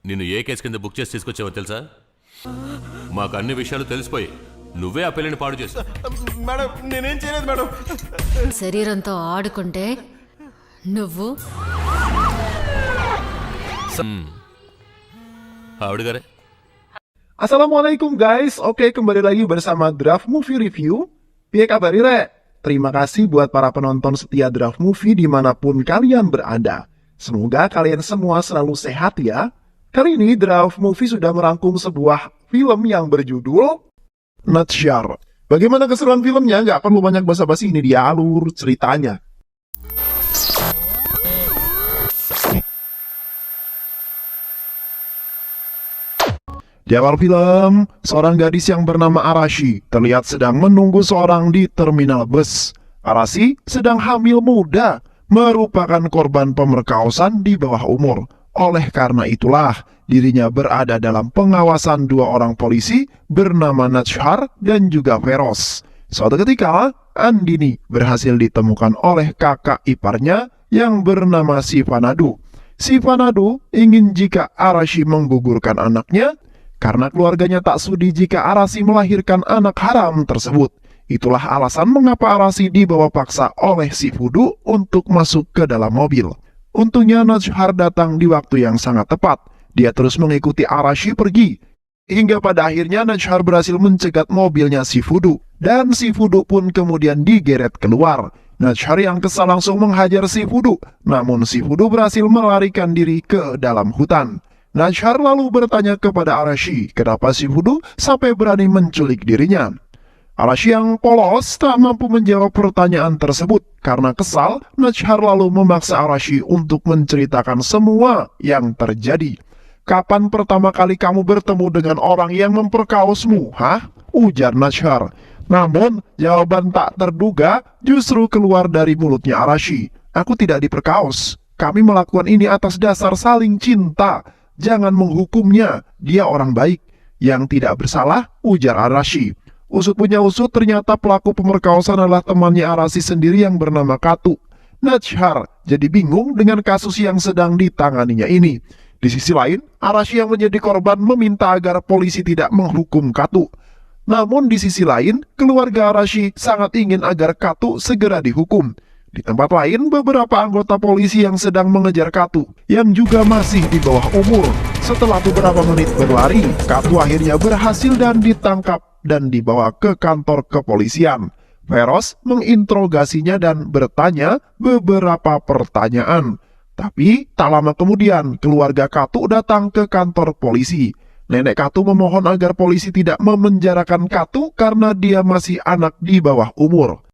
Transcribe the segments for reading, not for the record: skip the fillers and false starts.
నిన్ను ఏ కేసు కింద బుక్ చేసి తీసుకొచ్చావో తెలుసా? మాకు అన్ని విషయాలు తెలిసిపోయి నువ్వే ఆ పిల్లని పాడు చేసావు. మేడం నేనేం చేయలేదు మేడం. శరీరంతో ఆడుకుంటే నువ్వు ఆవిడ గారే. Assalamualaikum guys, oke kembali lagi bersama Draft Movie Review. Piye kabar Ire? Terima kasih buat para penonton setia Draft Movie dimanapun kalian berada. Semoga kalian semua selalu sehat ya. Kali ini Draft Movie sudah merangkum sebuah film yang berjudul Natchar. Bagaimana keseruan filmnya? Nggak perlu banyak basa-basi, ini dia alur ceritanya. Di awal film, seorang gadis yang bernama Arashi terlihat sedang menunggu seorang di terminal bus. Arashi sedang hamil muda, merupakan korban pemerkosaan di bawah umur. Oleh karena itulah, dirinya berada dalam pengawasan dua orang polisi bernama Natchar dan juga Feroz. Suatu ketika, Andini berhasil ditemukan oleh kakak iparnya yang bernama Sivanadu. Sivanadu ingin jika Arashi menggugurkan anaknya, karena keluarganya tak sudi jika Arashi melahirkan anak haram tersebut. Itulah alasan mengapa Arashi dibawa paksa oleh si Fudu untuk masuk ke dalam mobil. Untungnya Natchar datang di waktu yang sangat tepat. Dia terus mengikuti Arashi pergi. Hingga pada akhirnya Natchar berhasil mencegat mobilnya si Fudu. Dan si Fudu pun kemudian digeret keluar. Natchar yang kesal langsung menghajar si Fudu. Namun si Fudu berhasil melarikan diri ke dalam hutan. Natchar lalu bertanya kepada Arashi, kenapa si Fudu sampai berani menculik dirinya. Arashi yang polos tak mampu menjawab pertanyaan tersebut. Karena kesal, Natchar lalu memaksa Arashi untuk menceritakan semua yang terjadi. Kapan pertama kali kamu bertemu dengan orang yang memperkaosmu, hah? Ujar Natchar. Namun, jawaban tak terduga justru keluar dari mulutnya Arashi. Aku tidak diperkaos. Kami melakukan ini atas dasar saling cinta. Jangan menghukumnya, dia orang baik. Yang tidak bersalah, ujar Arashi. Usut punya usut, ternyata pelaku pemerkosaan adalah temannya Arashi sendiri yang bernama Katu. Natchar jadi bingung dengan kasus yang sedang ditanganinya ini. Di sisi lain, Arashi yang menjadi korban meminta agar polisi tidak menghukum Katu. Namun di sisi lain, keluarga Arashi sangat ingin agar Katu segera dihukum. Di tempat lain, beberapa anggota polisi yang sedang mengejar Katu, yang juga masih di bawah umur. Setelah beberapa menit berlari, Katu akhirnya berhasil dan ditangkap dan dibawa ke kantor kepolisian. Feroz menginterogasinya dan bertanya beberapa pertanyaan. Tapi, tak lama kemudian, keluarga Katu datang ke kantor polisi. Nenek Katu memohon agar polisi tidak memenjarakan Katu karena dia masih anak di bawah umur.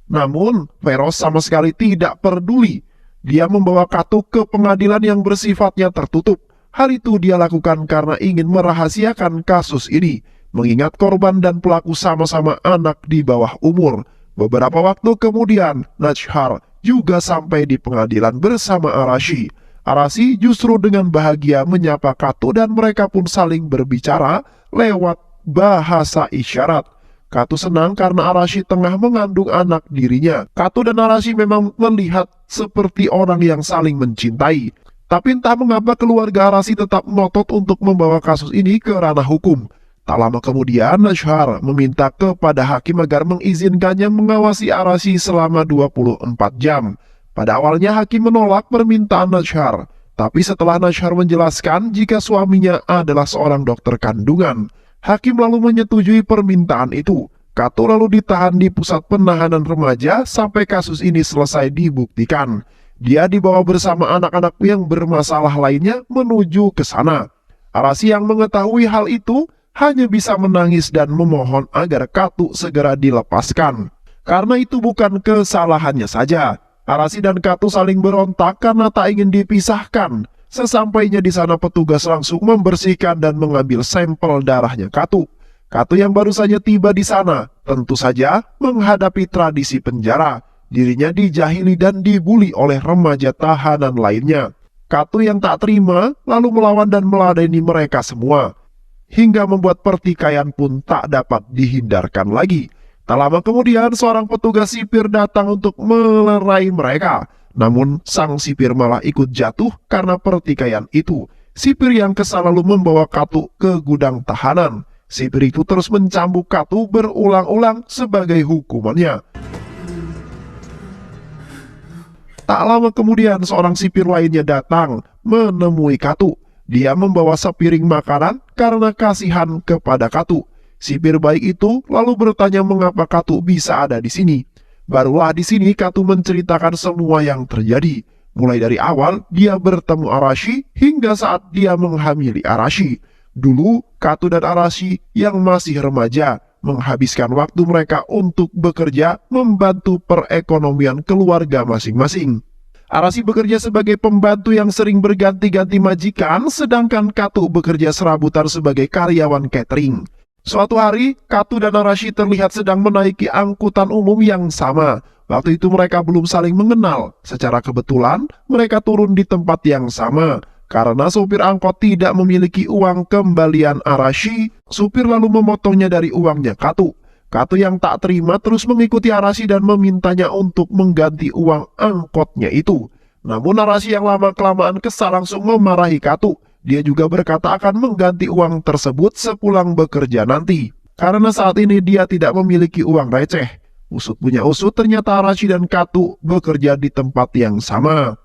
Namun, Feroz sama sekali tidak peduli. Dia membawa Katu ke pengadilan yang bersifatnya tertutup. Hal itu dia lakukan karena ingin merahasiakan kasus ini, mengingat korban dan pelaku sama-sama anak di bawah umur. Beberapa waktu kemudian, Natchar juga sampai di pengadilan bersama Arashi. Arashi justru dengan bahagia menyapa Katu dan mereka pun saling berbicara lewat bahasa isyarat. Katu senang karena Arashi tengah mengandung anak dirinya. Katu dan Arashi memang melihat seperti orang yang saling mencintai. Tapi entah mengapa keluarga Arashi tetap ngotot untuk membawa kasus ini ke ranah hukum. Tak lama kemudian, Natchar meminta kepada hakim agar mengizinkannya mengawasi Arashi selama 24 jam. Pada awalnya hakim menolak permintaan Natchar. Tapi setelah Natchar menjelaskan jika suaminya adalah seorang dokter kandungan, hakim lalu menyetujui permintaan itu. Katu lalu ditahan di pusat penahanan remaja sampai kasus ini selesai dibuktikan. Dia dibawa bersama anak-anak yang bermasalah lainnya menuju ke sana. Arashi yang mengetahui hal itu hanya bisa menangis dan memohon agar Katu segera dilepaskan. Karena itu bukan kesalahannya saja. Arashi dan Katu saling berontak karena tak ingin dipisahkan. Sesampainya di sana, petugas langsung membersihkan dan mengambil sampel darahnya Katu. Katu yang baru saja tiba di sana, tentu saja menghadapi tradisi penjara. Dirinya dijahili dan dibuli oleh remaja tahanan lainnya. Katu yang tak terima, lalu melawan dan meladeni mereka semua. Hingga membuat pertikaian pun tak dapat dihindarkan lagi. Tak lama kemudian, seorang petugas sipir datang untuk melerai mereka. Namun sang sipir malah ikut jatuh karena pertikaian itu. Sipir yang kesal lalu membawa Katu ke gudang tahanan. Sipir itu terus mencambuk Katu berulang-ulang sebagai hukumannya. Tak lama kemudian seorang sipir lainnya datang menemui Katu. Dia membawa sepiring makanan karena kasihan kepada Katu. Sipir baik itu lalu bertanya mengapa Katu bisa ada di sini. Barulah di sini Katu menceritakan semua yang terjadi. Mulai dari awal dia bertemu Arashi hingga saat dia menghamili Arashi. Dulu Katu dan Arashi yang masih remaja menghabiskan waktu mereka untuk bekerja membantu perekonomian keluarga masing-masing. Arashi bekerja sebagai pembantu yang sering berganti-ganti majikan, sedangkan Katu bekerja serabutan sebagai karyawan catering. Suatu hari, Katu dan Arashi terlihat sedang menaiki angkutan umum yang sama. Waktu itu mereka belum saling mengenal. Secara kebetulan, mereka turun di tempat yang sama. Karena supir angkot tidak memiliki uang kembalian Arashi, supir lalu memotongnya dari uangnya Katu. Katu yang tak terima terus mengikuti Arashi dan memintanya untuk mengganti uang angkotnya itu. Namun Arashi yang lama-kelamaan kesal langsung memarahi Katu. Dia juga berkata akan mengganti uang tersebut sepulang bekerja nanti. Karena saat ini dia tidak memiliki uang receh. Usut punya usut, ternyata Arashi dan Katu bekerja di tempat yang sama,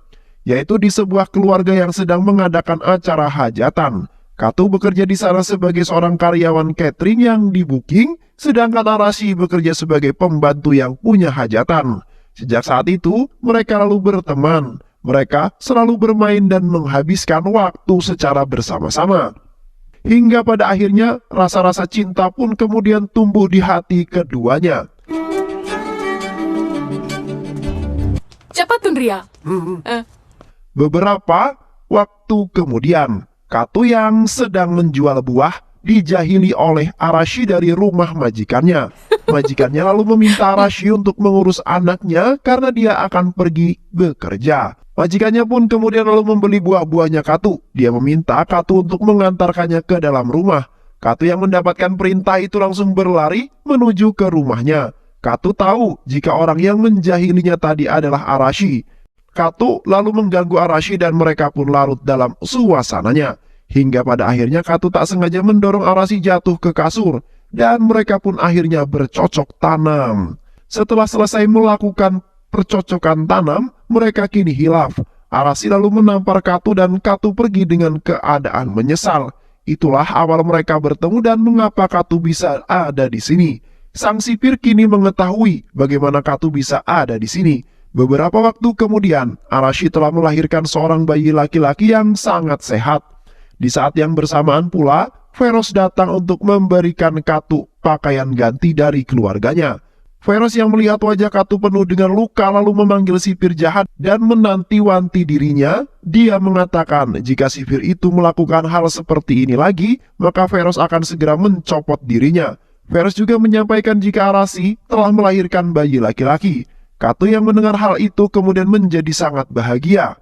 yaitu di sebuah keluarga yang sedang mengadakan acara hajatan. Katu bekerja di sana sebagai seorang karyawan catering yang di-booking, sedangkan Arashi bekerja sebagai pembantu yang punya hajatan. Sejak saat itu, mereka lalu berteman. Mereka selalu bermain dan menghabiskan waktu secara bersama-sama. Hingga pada akhirnya, rasa-rasa cinta pun kemudian tumbuh di hati keduanya. Cepat, Tundria. Beberapa waktu kemudian, Katu yang sedang menjual buah dijahili oleh Arashi dari rumah majikannya. Majikannya lalu meminta Arashi untuk mengurus anaknya karena dia akan pergi bekerja. Majikannya pun kemudian lalu membeli buah-buahnya Katu. Dia meminta Katu untuk mengantarkannya ke dalam rumah. Katu yang mendapatkan perintah itu langsung berlari menuju ke rumahnya. Katu tahu jika orang yang menjahilinya tadi adalah Arashi. Katu lalu mengganggu Arashi dan mereka pun larut dalam suasananya. Hingga pada akhirnya Katu tak sengaja mendorong Arashi jatuh ke kasur. Dan mereka pun akhirnya bercocok tanam. Setelah selesai melakukan percocokan tanam, mereka kini hilaf. Arashi lalu menampar Katu dan Katu pergi dengan keadaan menyesal. Itulah awal mereka bertemu dan mengapa Katu bisa ada di sini. Sang sipir kini mengetahui bagaimana Katu bisa ada di sini. Beberapa waktu kemudian, Arashi telah melahirkan seorang bayi laki-laki yang sangat sehat. Di saat yang bersamaan pula, Veros datang untuk memberikan Katu pakaian ganti dari keluarganya. Veros yang melihat wajah Katu penuh dengan luka lalu memanggil sipir jahat dan menanti-wanti dirinya. Dia mengatakan jika sipir itu melakukan hal seperti ini lagi, maka Veros akan segera mencopot dirinya. Veros juga menyampaikan jika Arashi telah melahirkan bayi laki-laki. Katu yang mendengar hal itu kemudian menjadi sangat bahagia.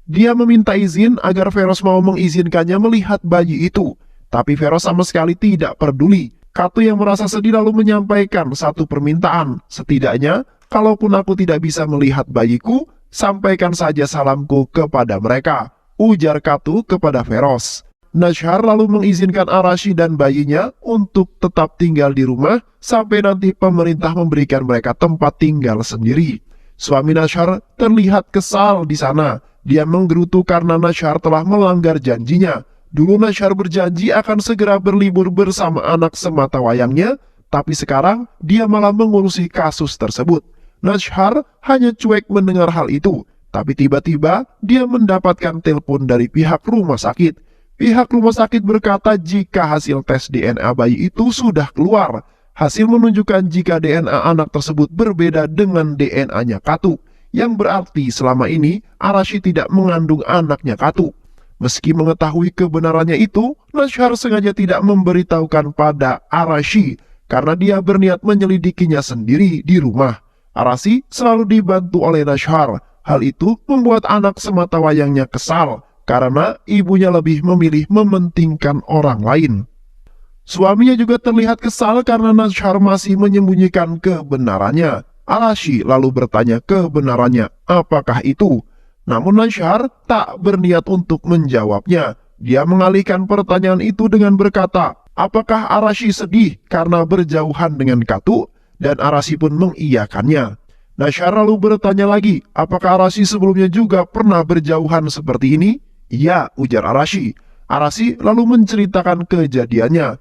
Dia meminta izin agar Veros mau mengizinkannya melihat bayi itu. Tapi Veros sama sekali tidak peduli. Katu yang merasa sedih lalu menyampaikan satu permintaan. Setidaknya, kalaupun aku tidak bisa melihat bayiku, sampaikan saja salamku kepada mereka, ujar Katu kepada Veros. Nashar lalu mengizinkan Arashi dan bayinya untuk tetap tinggal di rumah sampai nanti pemerintah memberikan mereka tempat tinggal sendiri. Suami Nashar terlihat kesal di sana. Dia menggerutu karena Nashar telah melanggar janjinya. Dulu Nashar berjanji akan segera berlibur bersama anak sematawayangnya, tapi sekarang dia malah mengurusi kasus tersebut. Nashar hanya cuek mendengar hal itu, tapi tiba-tiba dia mendapatkan telepon dari pihak rumah sakit. Pihak rumah sakit berkata jika hasil tes DNA bayi itu sudah keluar. Hasil menunjukkan jika DNA anak tersebut berbeda dengan DNA-nya Katu, yang berarti selama ini Arashi tidak mengandung anaknya Katu. Meski mengetahui kebenarannya itu, Nashar sengaja tidak memberitahukan pada Arashi karena dia berniat menyelidikinya sendiri di rumah. Arashi selalu dibantu oleh Nashar. Hal itu membuat anak sematawayangnya kesal karena ibunya lebih memilih mementingkan orang lain. Suaminya juga terlihat kesal karena Nashar masih menyembunyikan kebenarannya. Arashi lalu bertanya kebenarannya apakah itu. Namun Nashar tak berniat untuk menjawabnya. Dia mengalihkan pertanyaan itu dengan berkata, apakah Arashi sedih karena berjauhan dengan Katu? Dan Arashi pun mengiyakannya. Nashar lalu bertanya lagi, apakah Arashi sebelumnya juga pernah berjauhan seperti ini? Iya, ujar Arashi. Arashi lalu menceritakan kejadiannya.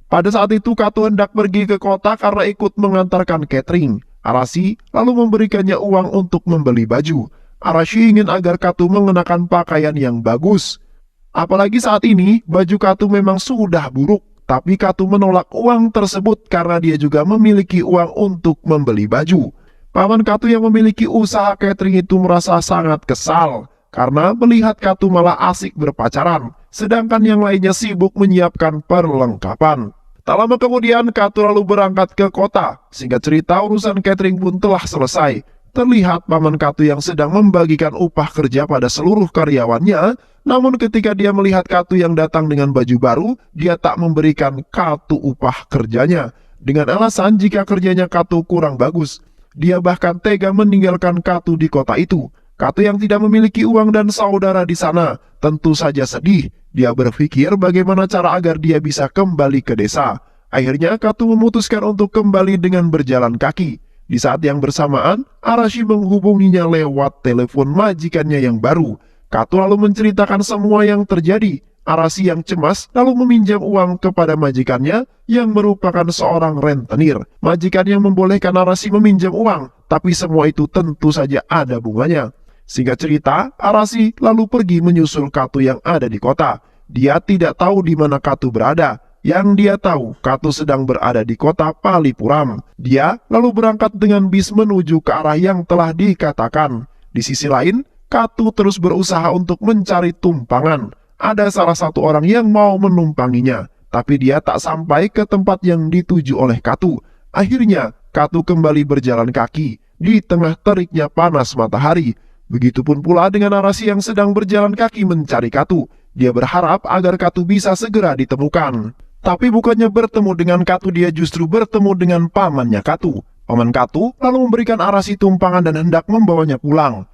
Pada saat itu Katu hendak pergi ke kota karena ikut mengantarkan catering. Arashi lalu memberikannya uang untuk membeli baju. Arashi ingin agar Katu mengenakan pakaian yang bagus. Apalagi saat ini baju Katu memang sudah buruk. Tapi Katu menolak uang tersebut karena dia juga memiliki uang untuk membeli baju. Paman Katu yang memiliki usaha catering itu merasa sangat kesal karena melihat Katu malah asik berpacaran, sedangkan yang lainnya sibuk menyiapkan perlengkapan. Tak lama kemudian Katu lalu berangkat ke kota. Singkat cerita urusan catering pun telah selesai. Terlihat paman Katu yang sedang membagikan upah kerja pada seluruh karyawannya. Namun ketika dia melihat Katu yang datang dengan baju baru, dia tak memberikan Katu upah kerjanya. Dengan alasan jika kerjanya Katu kurang bagus. Dia bahkan tega meninggalkan Katu di kota itu. Katu yang tidak memiliki uang dan saudara di sana tentu saja sedih. Dia berpikir bagaimana cara agar dia bisa kembali ke desa. Akhirnya Katu memutuskan untuk kembali dengan berjalan kaki. Di saat yang bersamaan, Arashi menghubunginya lewat telepon majikannya yang baru. Katu lalu menceritakan semua yang terjadi. Arashi yang cemas lalu meminjam uang kepada majikannya yang merupakan seorang rentenir. Majikan yang membolehkan Arashi meminjam uang, tapi semua itu tentu saja ada bunganya. Singkat cerita, Arashi lalu pergi menyusul Katu yang ada di kota. Dia tidak tahu di mana Katu berada. Yang dia tahu, Katu sedang berada di kota Palipuram. Dia lalu berangkat dengan bis menuju ke arah yang telah dikatakan. Di sisi lain, Katu terus berusaha untuk mencari tumpangan. Ada salah satu orang yang mau menumpanginya, tapi dia tak sampai ke tempat yang dituju oleh Katu. Akhirnya, Katu kembali berjalan kaki di tengah teriknya panas matahari. Begitupun pula dengan Arashi yang sedang berjalan kaki mencari Katu. Dia berharap agar Katu bisa segera ditemukan. Tapi bukannya bertemu dengan Katu, dia justru bertemu dengan pamannya Katu. Paman Katu lalu memberikan Arashi tumpangan dan hendak membawanya pulang.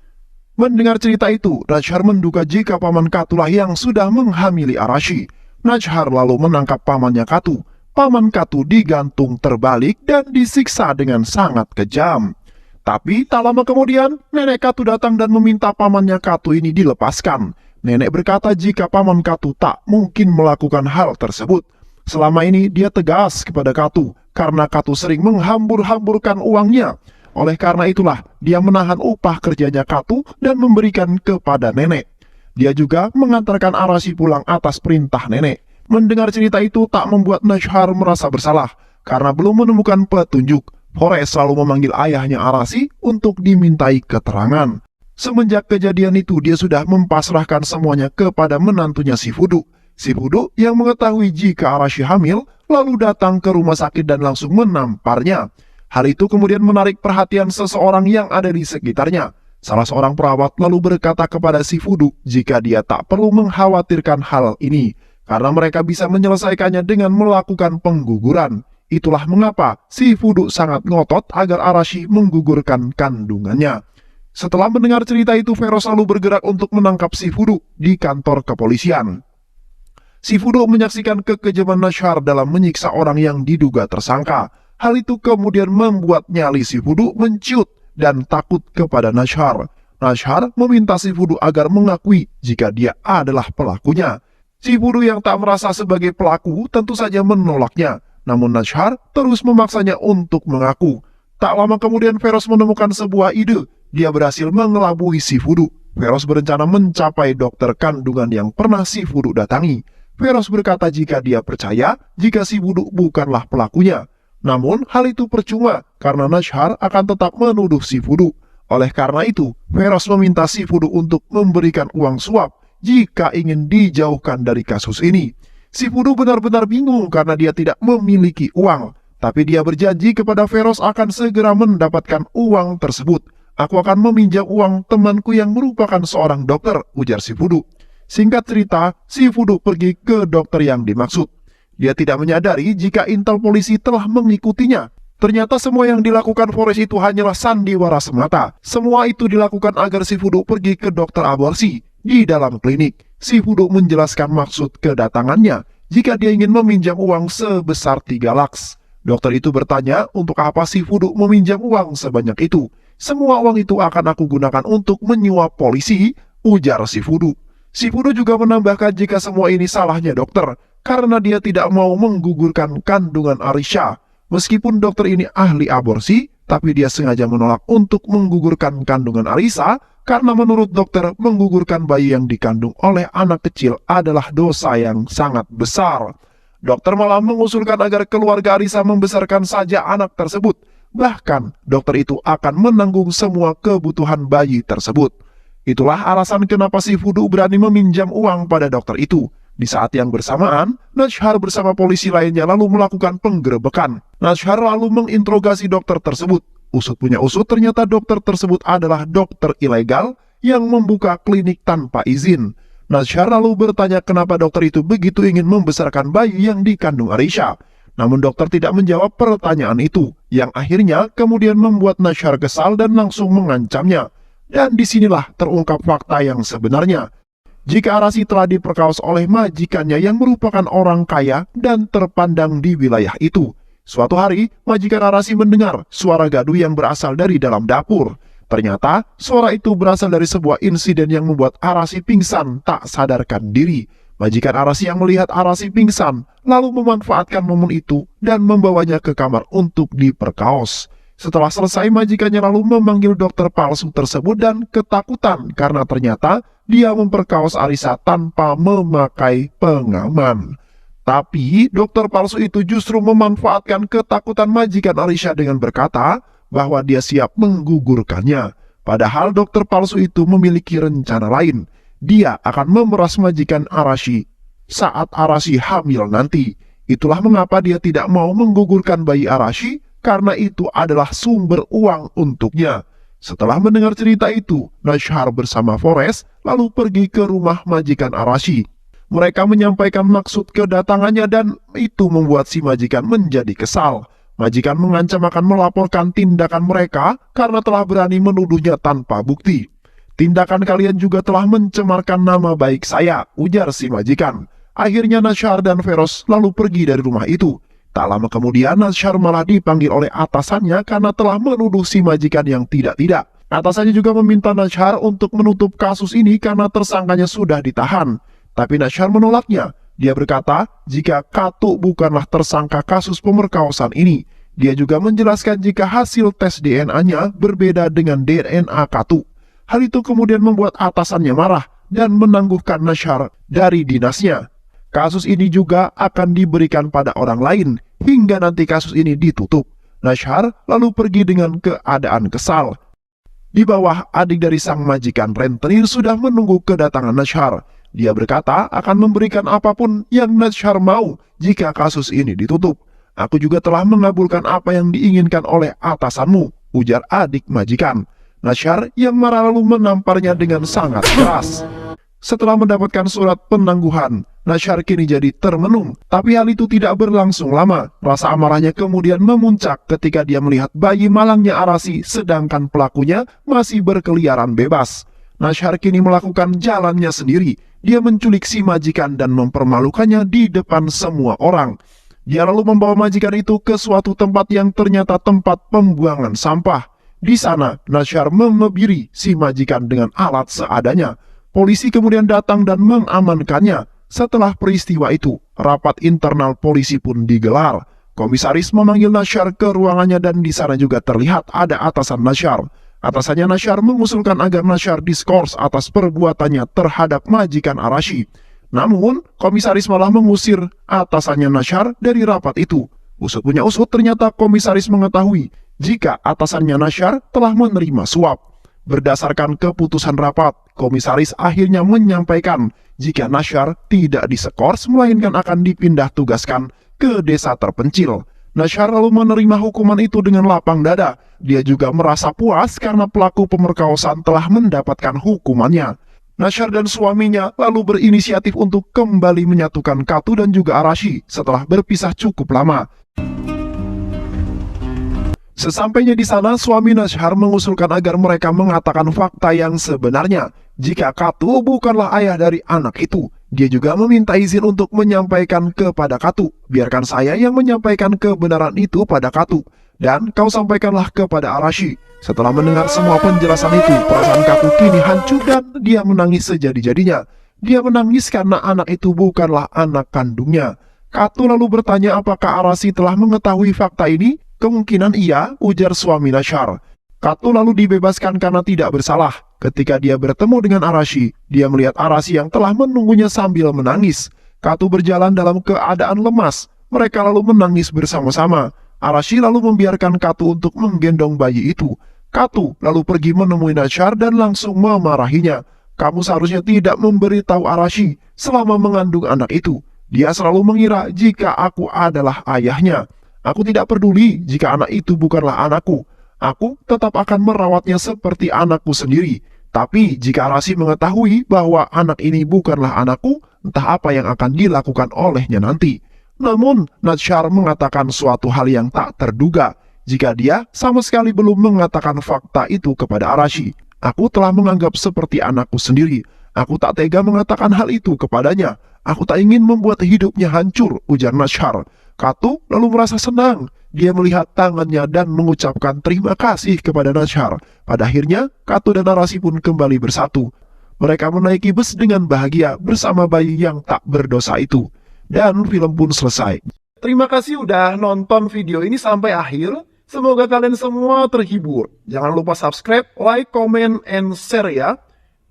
Mendengar cerita itu, Nashar menduga jika paman Katu lah yang sudah menghamili Arashi. Nashar lalu menangkap pamannya Katu. Paman Katu digantung terbalik dan disiksa dengan sangat kejam. Tapi tak lama kemudian, nenek Katu datang dan meminta pamannya Katu ini dilepaskan. Nenek berkata jika paman Katu tak mungkin melakukan hal tersebut. Selama ini dia tegas kepada Katu karena Katu sering menghambur-hamburkan uangnya. Oleh karena itulah dia menahan upah kerjanya Katu dan memberikan kepada nenek. Dia juga mengantarkan Arashi pulang atas perintah nenek. Mendengar cerita itu tak membuat Nashar merasa bersalah karena belum menemukan petunjuk. Forest selalu memanggil ayahnya Arashi untuk dimintai keterangan. Semenjak kejadian itu dia sudah mempasrahkan semuanya kepada menantunya Shifudu. Shifudu yang mengetahui jika Arashi hamil lalu datang ke rumah sakit dan langsung menamparnya. Hal itu kemudian menarik perhatian seseorang yang ada di sekitarnya. Salah seorang perawat lalu berkata kepada Shifudu jika dia tak perlu mengkhawatirkan hal ini karena mereka bisa menyelesaikannya dengan melakukan pengguguran. Itulah mengapa Shifudu sangat ngotot agar Arashi menggugurkan kandungannya. Setelah mendengar cerita itu, Veros lalu bergerak untuk menangkap Shifudu di kantor kepolisian. Shifudu menyaksikan kekejaman Nashar dalam menyiksa orang yang diduga tersangka. Hal itu kemudian membuat nyali Shifudu menciut dan takut kepada Nashar. Nashar meminta Shifudu agar mengakui jika dia adalah pelakunya. Shifudu yang tak merasa sebagai pelaku tentu saja menolaknya. Namun Nashar terus memaksanya untuk mengaku. Tak lama kemudian Veros menemukan sebuah ide. Dia berhasil mengelabui Shifudu. Veros berencana mencapai dokter kandungan yang pernah Shifudu datangi. Veros berkata jika dia percaya jika Shifudu bukanlah pelakunya. Namun hal itu percuma karena Nashar akan tetap menuduh Shifudu. Oleh karena itu, Veros meminta Shifudu untuk memberikan uang suap jika ingin dijauhkan dari kasus ini. Shifudu benar-benar bingung karena dia tidak memiliki uang. Tapi dia berjanji kepada Veros akan segera mendapatkan uang tersebut. Aku akan meminjam uang temanku yang merupakan seorang dokter, ujar Shifudu. Singkat cerita, Shifudu pergi ke dokter yang dimaksud. Dia tidak menyadari jika intel polisi telah mengikutinya. Ternyata semua yang dilakukan Forest itu hanyalah sandiwara semata. Semua itu dilakukan agar si Fudu pergi ke dokter aborsi. Di dalam klinik, si Fudu menjelaskan maksud kedatangannya jika dia ingin meminjam uang sebesar 3 lakhs. Dokter itu bertanya untuk apa si Fudu meminjam uang sebanyak itu. Semua uang itu akan aku gunakan untuk menyuap polisi, ujar si Fudu. Si Fudu juga menambahkan jika semua ini salahnya dokter, karena dia tidak mau menggugurkan kandungan Arisha. Meskipun dokter ini ahli aborsi, tapi dia sengaja menolak untuk menggugurkan kandungan Arisa karena menurut dokter menggugurkan bayi yang dikandung oleh anak kecil adalah dosa yang sangat besar. Dokter malah mengusulkan agar keluarga Arisa membesarkan saja anak tersebut. Bahkan dokter itu akan menanggung semua kebutuhan bayi tersebut. Itulah alasan kenapa si Fudu berani meminjam uang pada dokter itu. Di saat yang bersamaan, Nashar bersama polisi lainnya lalu melakukan penggerebekan. Nashar lalu menginterogasi dokter tersebut. Usut punya usut, ternyata dokter tersebut adalah dokter ilegal yang membuka klinik tanpa izin. Nashar lalu bertanya kenapa dokter itu begitu ingin membesarkan bayi yang dikandung Arisha. Namun dokter tidak menjawab pertanyaan itu, yang akhirnya kemudian membuat Nashar kesal dan langsung mengancamnya. Dan disinilah terungkap fakta yang sebenarnya. Jika Arasi telah diperkaos oleh majikannya yang merupakan orang kaya dan terpandang di wilayah itu. Suatu hari, majikan Arasi mendengar suara gaduh yang berasal dari dalam dapur. Ternyata, suara itu berasal dari sebuah insiden yang membuat Arasi pingsan tak sadarkan diri. Majikan Arasi yang melihat Arasi pingsan, lalu memanfaatkan momen itu dan membawanya ke kamar untuk diperkaos. Setelah selesai, majikannya lalu memanggil dokter palsu tersebut dan ketakutan karena ternyata dia memperkaos Arisa tanpa memakai pengaman. Tapi dokter palsu itu justru memanfaatkan ketakutan majikan Arisa dengan berkata bahwa dia siap menggugurkannya. Padahal dokter palsu itu memiliki rencana lain. Dia akan memeras majikan Arashi saat Arashi hamil nanti. Itulah mengapa dia tidak mau menggugurkan bayi Arashi, karena itu adalah sumber uang untuknya. Setelah mendengar cerita itu, Nashar bersama Forest lalu pergi ke rumah majikan Arashi. Mereka menyampaikan maksud kedatangannya dan itu membuat si majikan menjadi kesal. Majikan mengancam akan melaporkan tindakan mereka karena telah berani menuduhnya tanpa bukti. Tindakan kalian juga telah mencemarkan nama baik saya, ujar si majikan. Akhirnya Nashar dan Feroz lalu pergi dari rumah itu. Tak lama kemudian Nashar malah dipanggil oleh atasannya karena telah menuduh si majikan yang tidak-tidak. Atasannya juga meminta Nashar untuk menutup kasus ini karena tersangkanya sudah ditahan. Tapi Nashar menolaknya. Dia berkata jika Katu bukanlah tersangka kasus pemerkosaan ini. Dia juga menjelaskan jika hasil tes DNA-nya berbeda dengan DNA Katu. Hal itu kemudian membuat atasannya marah dan menangguhkan Nashar dari dinasnya. Kasus ini juga akan diberikan pada orang lain hingga nanti kasus ini ditutup. Nashar lalu pergi dengan keadaan kesal. Di bawah, adik dari sang majikan rentenir sudah menunggu kedatangan Nashar. Dia berkata akan memberikan apapun yang Nashar mau jika kasus ini ditutup. Aku juga telah mengabulkan apa yang diinginkan oleh atasanmu, ujar adik majikan. Nashar yang marah lalu menamparnya dengan sangat keras. Setelah mendapatkan surat penangguhan, Nashar kini jadi termenung. Tapi hal itu tidak berlangsung lama. Rasa amarahnya kemudian memuncak ketika dia melihat bayi malangnya Arasi sedangkan pelakunya masih berkeliaran bebas. Nashar kini melakukan jalannya sendiri. Dia menculik si majikan dan mempermalukannya di depan semua orang. Dia lalu membawa majikan itu ke suatu tempat yang ternyata tempat pembuangan sampah. Di sana, Nashar mengebiri si majikan dengan alat seadanya. Polisi kemudian datang dan mengamankannya. Setelah peristiwa itu, rapat internal polisi pun digelar. Komisaris memanggil Nashar ke ruangannya dan di sana juga terlihat ada atasan Nashar. Atasannya Nashar mengusulkan agar Nashar diskors atas perbuatannya terhadap majikan Arashi. Namun, komisaris malah mengusir atasannya Nashar dari rapat itu. Usut punya usut, ternyata komisaris mengetahui jika atasannya Nashar telah menerima suap. Berdasarkan keputusan rapat, komisaris akhirnya menyampaikan jika Nashar tidak diskors melainkan akan dipindah tugaskan ke desa terpencil. Nashar lalu menerima hukuman itu dengan lapang dada. Dia juga merasa puas karena pelaku pemerkosaan telah mendapatkan hukumannya. Nashar dan suaminya lalu berinisiatif untuk kembali menyatukan Katu dan juga Arashi setelah berpisah cukup lama. Sesampainya di sana, suami Nashar mengusulkan agar mereka mengatakan fakta yang sebenarnya. Jika Katu bukanlah ayah dari anak itu, dia juga meminta izin untuk menyampaikan kepada Katu. Biarkan saya yang menyampaikan kebenaran itu pada Katu, dan kau sampaikanlah kepada Arashi. Setelah mendengar semua penjelasan itu, perasaan Katu kini hancur dan dia menangis sejadi-jadinya. Dia menangis karena anak itu bukanlah anak kandungnya. Katu lalu bertanya apakah Arashi telah mengetahui fakta ini. Kemungkinan iya, ujar suami Nashar. Katu lalu dibebaskan karena tidak bersalah. Ketika dia bertemu dengan Arashi, dia melihat Arashi yang telah menunggunya sambil menangis. Katu berjalan dalam keadaan lemas. Mereka lalu menangis bersama-sama. Arashi lalu membiarkan Katu untuk menggendong bayi itu. Katu lalu pergi menemui Nashar dan langsung memarahinya. Kamu seharusnya tidak memberitahu Arashi selama mengandung anak itu. Dia selalu mengira jika aku adalah ayahnya. Aku tidak peduli jika anak itu bukanlah anakku. Aku tetap akan merawatnya seperti anakku sendiri. Tapi jika Arashi mengetahui bahwa anak ini bukanlah anakku, entah apa yang akan dilakukan olehnya nanti. Namun, Nashar mengatakan suatu hal yang tak terduga. Jika dia sama sekali belum mengatakan fakta itu kepada Arashi. Aku telah menganggap seperti anakku sendiri. Aku tak tega mengatakan hal itu kepadanya. Aku tak ingin membuat hidupnya hancur, ujar Nashar. Katu lalu merasa senang. Dia melihat tangannya dan mengucapkan terima kasih kepada Nashar. Pada akhirnya, Katu dan Arashi pun kembali bersatu. Mereka menaiki bus dengan bahagia bersama bayi yang tak berdosa itu. Dan film pun selesai. Terima kasih udah nonton video ini sampai akhir. Semoga kalian semua terhibur. Jangan lupa subscribe, like, comment, and share ya.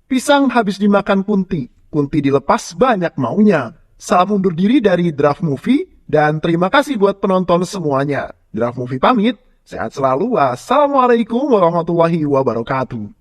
Pisang habis dimakan Kunti. Kunti dilepas banyak maunya. Salam undur diri dari Draft Movie. Dan terima kasih buat penonton semuanya. Draft Movie pamit. Sehat selalu. Wassalamualaikum warahmatullahi wabarakatuh.